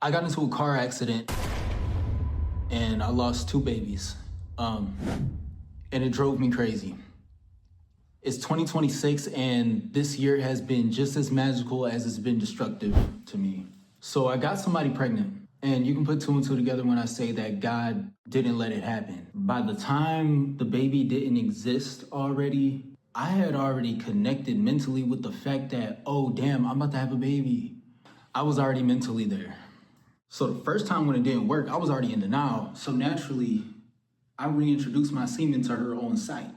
I got into a car accident and I lost 2 babies. And it drove me crazy. It's 2026 and this year has been just as magical as it's been destructive to me. So I got somebody pregnant, and you can put 2 and 2 together when I say that God didn't let it happen. By the time the baby didn't exist already, I had already connected mentally with the fact that, oh damn, I'm about to have a baby. I was already mentally there. So the first time when it didn't work, I was already in denial. So naturally, I reintroduced my semen to her on sight.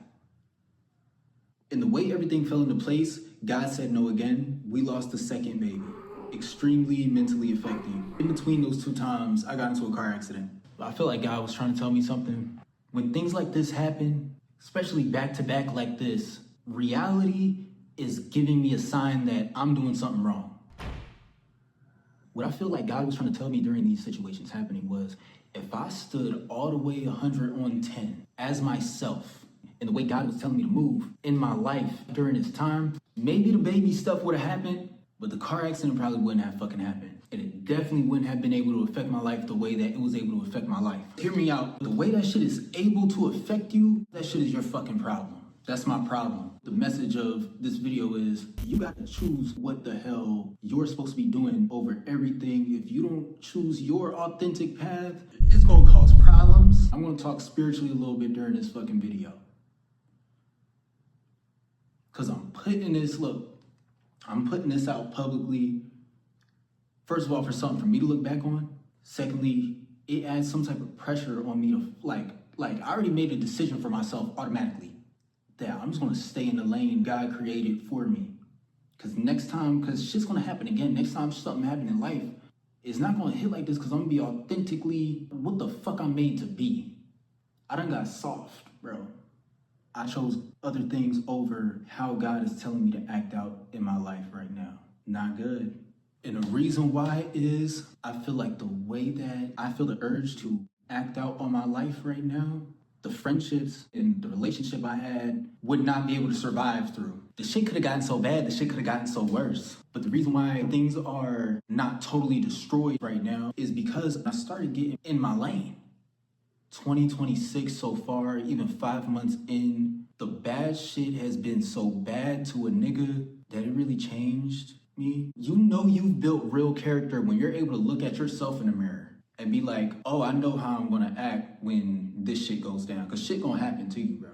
And the way everything fell into place, God said no again. We lost the second baby. Extremely mentally affecting. In between those 2 times, I got into a car accident. I feel like God was trying to tell me something. When things like this happen, especially back to back like this, reality is giving me a sign that I'm doing something wrong. What I feel like God was trying to tell me during these situations happening was, if I stood all the way 100 on 10 as myself, and the way God was telling me to move in my life during this time, maybe the baby stuff would have happened, but the car accident probably wouldn't have fucking happened. And it definitely wouldn't have been able to affect my life the way that it was able to affect my life. Hear me out. The way that shit is able to affect you, that shit is your fucking problem. That's my problem. The message of this video is, you gotta choose what the hell you're supposed to be doing over everything. If you don't choose your authentic path, it's gonna cause problems. I'm gonna talk spiritually a little bit during this fucking video. Cause I'm putting this out publicly. First of all, for something for me to look back on. Secondly, it adds some type of pressure on me to like I already made a decision for myself automatically that I'm just gonna stay in the lane God created for me. Cause next time, cause shit's gonna happen again. Next time something happens in life, it's not gonna hit like this, cause I'm gonna be authentically what the fuck I'm made to be. I done got soft, bro. I chose other things over how God is telling me to act out in my life right now. Not good. And the reason why is I feel like the way that I feel the urge to act out on my life right now, the friendships and the relationship I had would not be able to survive through. The shit could have gotten so bad, the shit could have gotten so worse. But the reason why things are not totally destroyed right now is because I started getting in my lane. 2026 so far, even 5 months in, the bad shit has been so bad to a nigga that it really changed me. You know you've built real character when you're able to look at yourself in the mirror and be like, oh, I know how I'm gonna act when this shit goes down. Cause shit gonna happen to you, bro.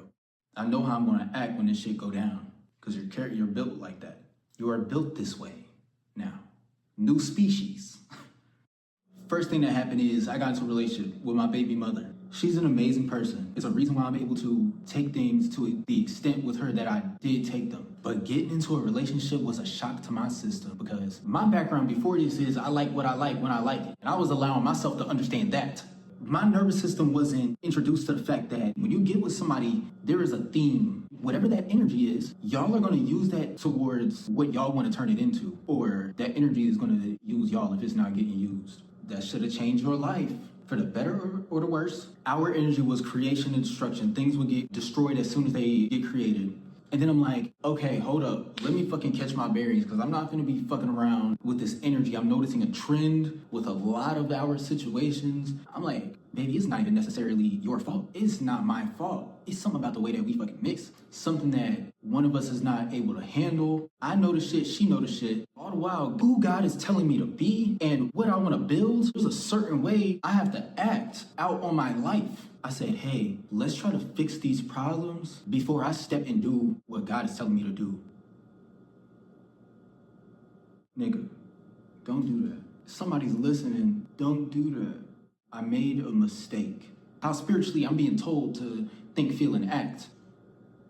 I know how I'm gonna act when this shit go down. Cause you're built like that. You are built this way now. New species. First thing that happened is I got into a relationship with my baby mother. She's an amazing person. It's a reason why I'm able to take things to the extent with her that I did take them. But getting into a relationship was a shock to my system because my background before this is I like what I like when I like it. And I was allowing myself to understand that. My nervous system wasn't introduced to the fact that when you get with somebody, there is a theme. Whatever that energy is, y'all are gonna use that towards what y'all wanna turn it into. Or that energy is gonna use y'all if it's not getting used. That should have changed your life. For the better or the worse. Our energy was creation and destruction. Things would get destroyed as soon as they get created. And then I'm like, okay, hold up. Let me fucking catch my bearings because I'm not gonna be fucking around with this energy. I'm noticing a trend with a lot of our situations. I'm like, baby, it's not even necessarily your fault. It's not my fault. It's something about the way that we fucking mix. Something that one of us is not able to handle. I know the shit, she know the shit. All the while, who God is telling me to be and what I want to build, there's a certain way I have to act out on my life. I said, hey, let's try to fix these problems before I step and do what God is telling me to do. Nigga, don't do that. Somebody's listening, don't do that. I made a mistake. How spiritually I'm being told to think, feel, and act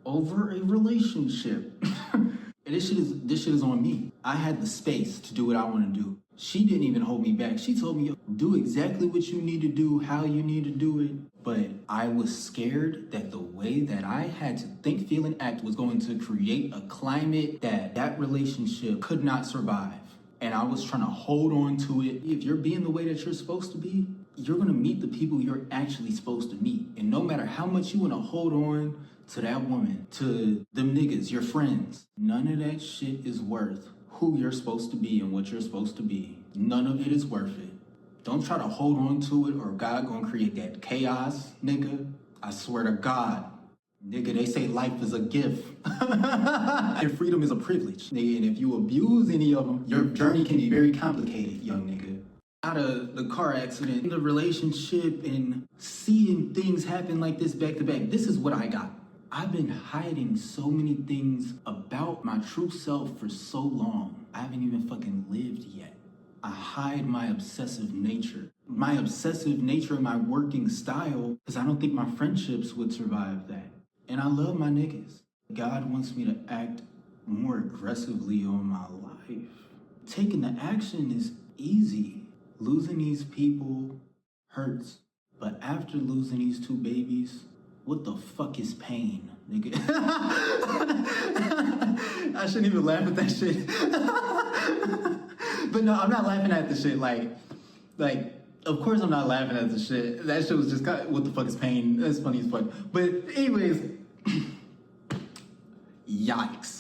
over a relationship. And this shit is on me. I had the space to do what I want to do. She didn't even hold me back. She told me, do exactly what you need to do, how you need to do it. But I was scared that the way that I had to think, feel, and act was going to create a climate that relationship could not survive. And I was trying to hold on to it. If you're being the way that you're supposed to be, you're gonna meet the people you're actually supposed to meet. And no matter how much you wanna hold on to that woman, to them niggas, your friends, none of that shit is worth who you're supposed to be and what you're supposed to be. None of it is worth it. Don't try to hold on to it or God gonna create that chaos, nigga. I swear to God. Nigga, they say life is a gift. And freedom is a privilege. Nigga, and if you abuse any of them, your journey can be very complicated, young nigga. Out of the car accident, the relationship, and seeing things happen like this back to back, this is what I got. I've been hiding so many things about my true self for so long. I haven't even fucking lived yet. I hide my obsessive nature. My obsessive nature and my working style, because I don't think my friendships would survive that. And I love my niggas. God wants me to act more aggressively on my life. Taking the action is easy. Losing these people hurts. But after losing these 2 babies, what the fuck is pain, nigga? I shouldn't even laugh at that shit. But no, I'm not laughing at the shit. Like, of course I'm not laughing at the shit. That shit was just, what the fuck is pain? That's funny as fuck. But anyways, yikes.